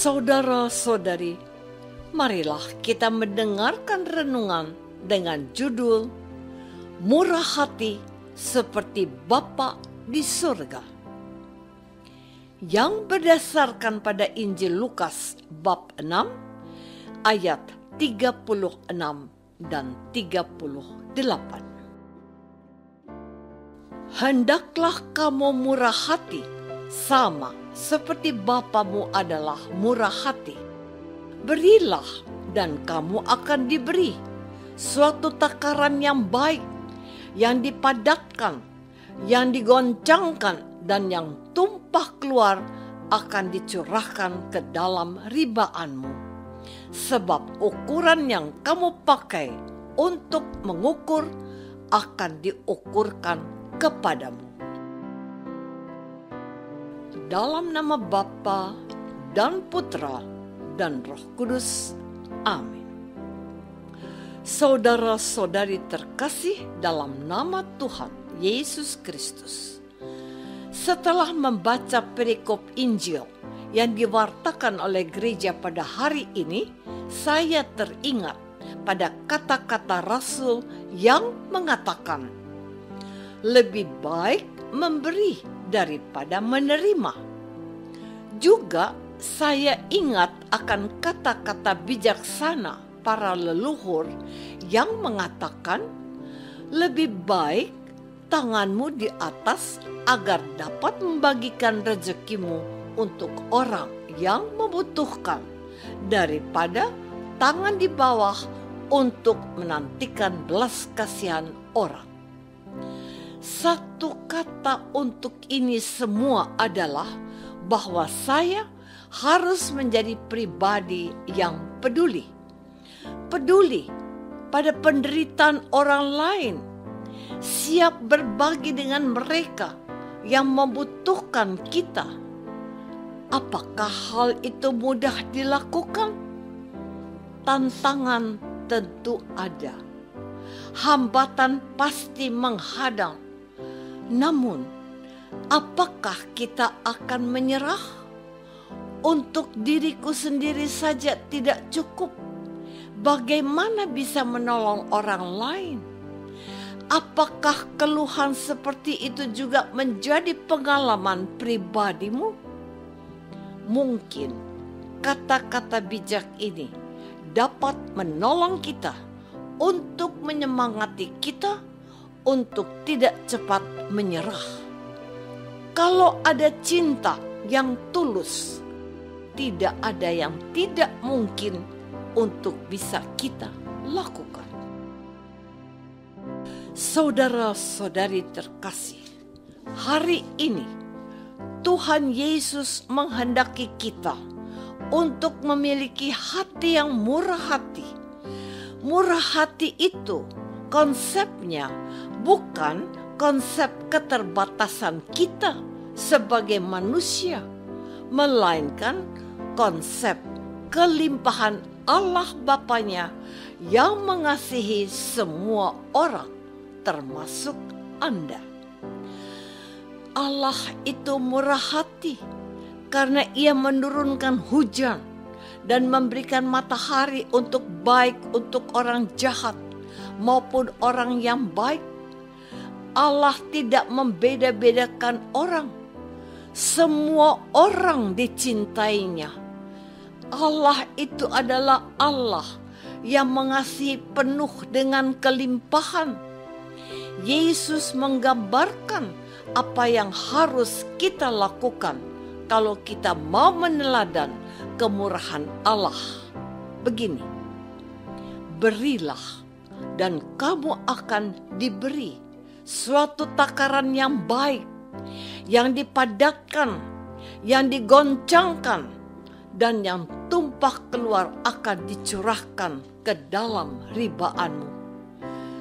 Saudara-saudari, marilah kita mendengarkan renungan dengan judul Murah Hati Seperti Bapa di Surga, yang berdasarkan pada Injil Lukas bab 6 ayat 36 dan 38. Hendaklah kamu murah hati, sama seperti Bapamu adalah murah hati. Berilah dan kamu akan diberi suatu takaran yang baik, yang dipadatkan, yang digoncangkan, dan yang tumpah keluar akan dicurahkan ke dalam ribaanmu. Sebab ukuran yang kamu pakai untuk mengukur akan diukurkan kepadamu. Dalam nama Bapa dan Putra dan Roh Kudus. Amin. Saudara-saudari terkasih dalam nama Tuhan Yesus Kristus, setelah membaca perikop Injil yang diwartakan oleh gereja pada hari ini, saya teringat pada kata-kata Rasul yang mengatakan, lebih baik memberi daripada menerima. Juga saya ingat akan kata-kata bijaksana para leluhur yang mengatakan, lebih baik tanganmu di atas agar dapat membagikan rezekimu untuk orang yang membutuhkan, daripada tangan di bawah untuk menantikan belas kasihan orang. Satu kata untuk ini semua adalah bahwa saya harus menjadi pribadi yang peduli. Peduli pada penderitaan orang lain, siap berbagi dengan mereka yang membutuhkan kita. Apakah hal itu mudah dilakukan? Tantangan tentu ada. Hambatan pasti menghadang. Namun, apakah kita akan menyerah? Untuk diriku sendiri saja tidak cukup. Bagaimana bisa menolong orang lain? Apakah keluhan seperti itu juga menjadi pengalaman pribadimu? Mungkin kata-kata bijak ini dapat menolong kita untuk menyemangati kita untuk tidak cepat menyerah. Kalau ada cinta yang tulus, tidak ada yang tidak mungkin untuk bisa kita lakukan. Saudara-saudari terkasih, hari ini Tuhan Yesus menghendaki kita untuk memiliki hati yang murah hati. Murah hati itu konsepnya bukan konsep keterbatasan kita sebagai manusia, melainkan konsep kelimpahan Allah Bapanya yang mengasihi semua orang, termasuk Anda. Allah itu murah hati karena Ia menurunkan hujan dan memberikan matahari untuk baik untuk orang jahat maupun orang yang baik. Allah tidak membeda-bedakan orang. Semua orang dicintainya. Allah itu adalah Allah yang mengasihi penuh dengan kelimpahan. Yesus menggambarkan apa yang harus kita lakukan kalau kita mau meneladan kemurahan Allah. Begini, berilah dan kamu akan diberi suatu takaran yang baik, yang dipadatkan, yang digoncangkan, dan yang tumpah keluar akan dicurahkan ke dalam ribaanmu.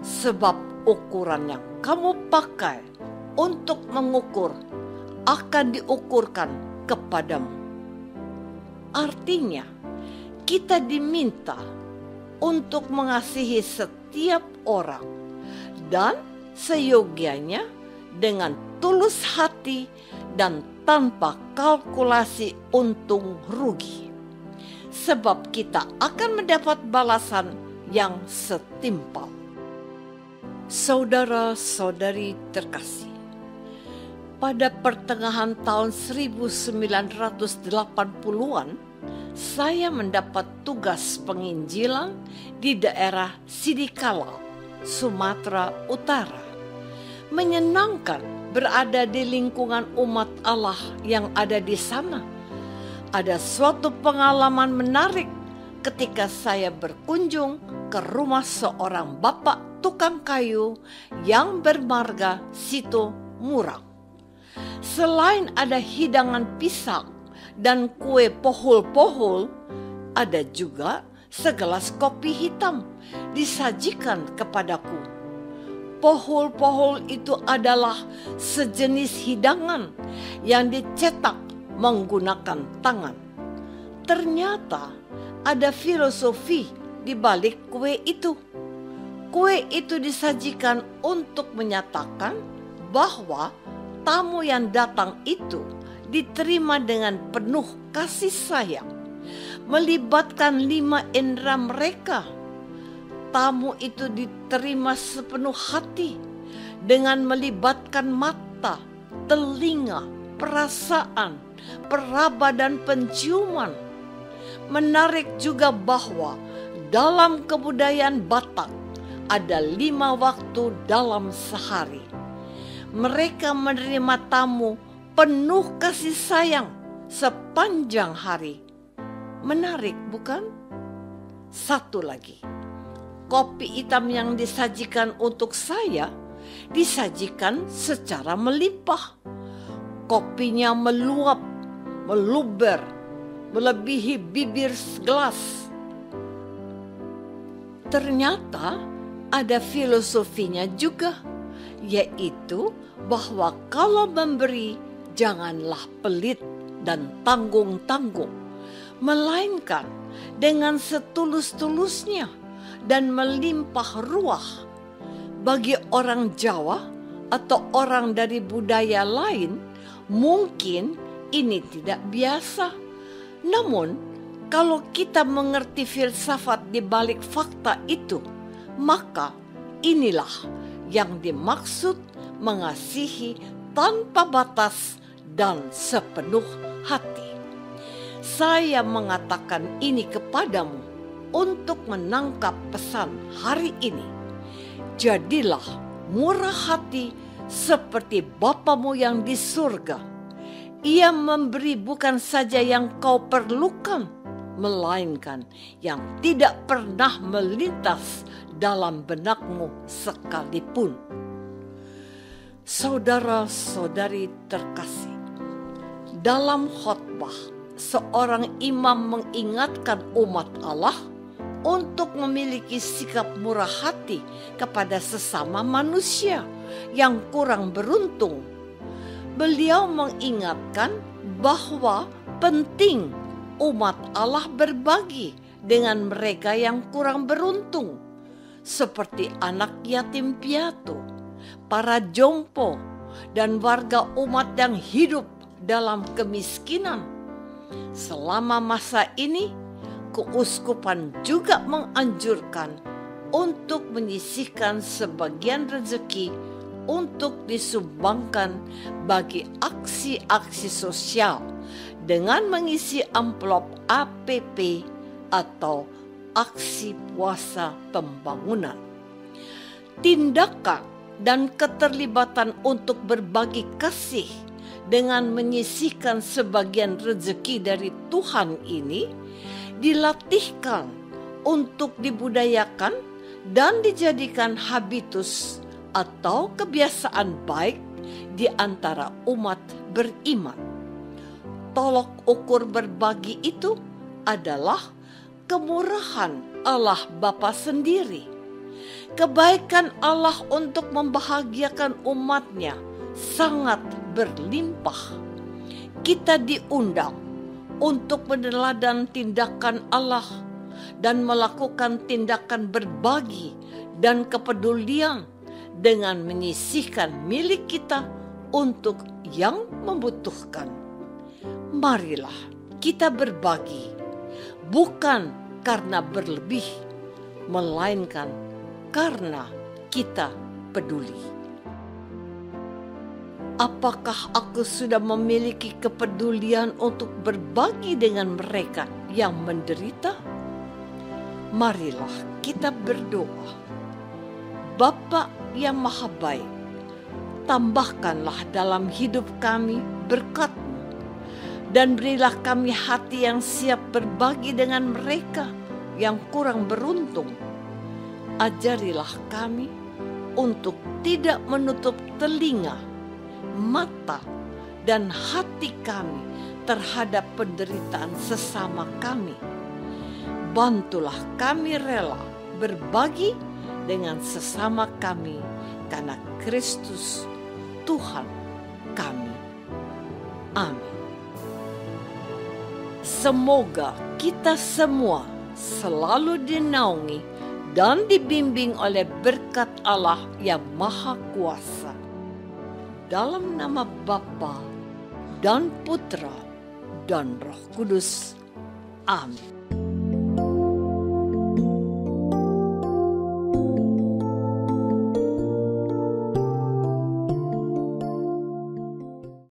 Sebab ukuran yang kamu pakai untuk mengukur akan diukurkan kepadamu. Artinya, kita diminta untuk mengasihi setiap orang dan seyogianya dengan tulus hati dan tanpa kalkulasi untung rugi. sebab kita akan mendapat balasan yang setimpal. Saudara-saudari terkasih, pada pertengahan tahun 1980-an, saya mendapat tugas penginjilan di daerah Sidikala, Sumatera Utara. Menyenangkan berada di lingkungan umat Allah yang ada di sana. Ada suatu pengalaman menarik ketika saya berkunjung ke rumah seorang bapak tukang kayu yang bermarga Sito Murang. Selain ada hidangan pisang dan kue pohul-pohul, ada juga segelas kopi hitam disajikan kepadaku. Pohul-pohul itu adalah sejenis hidangan yang dicetak menggunakan tangan. Ternyata ada filosofi di balik kue itu. Kue itu disajikan untuk menyatakan bahwa tamu yang datang itu diterima dengan penuh kasih sayang, melibatkan 5 indera mereka. Tamu itu diterima sepenuh hati dengan melibatkan mata, telinga, perasaan, peraba dan penciuman. Menarik juga bahwa dalam kebudayaan Batak ada 5 waktu dalam sehari. Mereka menerima tamu penuh kasih sayang sepanjang hari. Menarik, bukan? Satu lagi, kopi hitam yang disajikan untuk saya disajikan secara melimpah. Kopinya meluap, meluber, melebihi bibir segelas. Ternyata ada filosofinya juga, yaitu bahwa kalau memberi janganlah pelit dan tanggung-tanggung, melainkan dengan setulus-tulusnya dan melimpah ruah. Bagi orang Jawa atau orang dari budaya lain, mungkin ini tidak biasa. Namun, kalau kita mengerti filsafat di balik fakta itu, maka inilah yang dimaksud mengasihi tanpa batas dan sepenuh hati. Saya mengatakan ini kepadamu untuk menangkap pesan hari ini. Jadilah murah hati seperti Bapamu yang di surga. Ia memberi bukan saja yang kau perlukan, melainkan yang tidak pernah melintas dalam benakmu sekalipun. Saudara-saudari terkasih, dalam khotbah seorang imam mengingatkan umat Allah untuk memiliki sikap murah hati kepada sesama manusia yang kurang beruntung. Beliau mengingatkan bahwa penting umat Allah berbagi dengan mereka yang kurang beruntung, seperti anak yatim piatu, para jompo, dan warga umat yang hidup dalam kemiskinan. Selama masa ini, keuskupan juga menganjurkan untuk menyisihkan sebagian rezeki untuk disumbangkan bagi aksi-aksi sosial dengan mengisi amplop APP atau aksi puasa pembangunan. Tindakan dan keterlibatan untuk berbagi kasih dengan menyisihkan sebagian rezeki dari Tuhan ini dilatihkan untuk dibudayakan dan dijadikan habitus atau kebiasaan baik di antara umat beriman. Tolok ukur berbagi itu adalah kemurahan Allah Bapa sendiri. Kebaikan Allah untuk membahagiakan umatnya sangat berlimpah. Kita diundang untuk meneladani tindakan Allah dan melakukan tindakan berbagi dan kepedulian dengan menyisihkan milik kita untuk yang membutuhkan. Marilah kita berbagi, bukan karena berlebih, melainkan karena kita peduli. Apakah aku sudah memiliki kepedulian untuk berbagi dengan mereka yang menderita? Marilah kita berdoa. Bapa yang Maha Baik, tambahkanlah dalam hidup kami berkat-Mu, dan berilah kami hati yang siap berbagi dengan mereka yang kurang beruntung. Ajarilah kami untuk tidak menutup telinga, mata, dan hati kami terhadap penderitaan sesama kami. Bantulah kami rela berbagi dengan sesama kami karena Kristus Tuhan kami. Amin. Semoga kita semua selalu dinaungi dan dibimbing oleh berkat Allah yang Maha Kuasa. Dalam nama Bapa dan Putra dan Roh Kudus. Amin.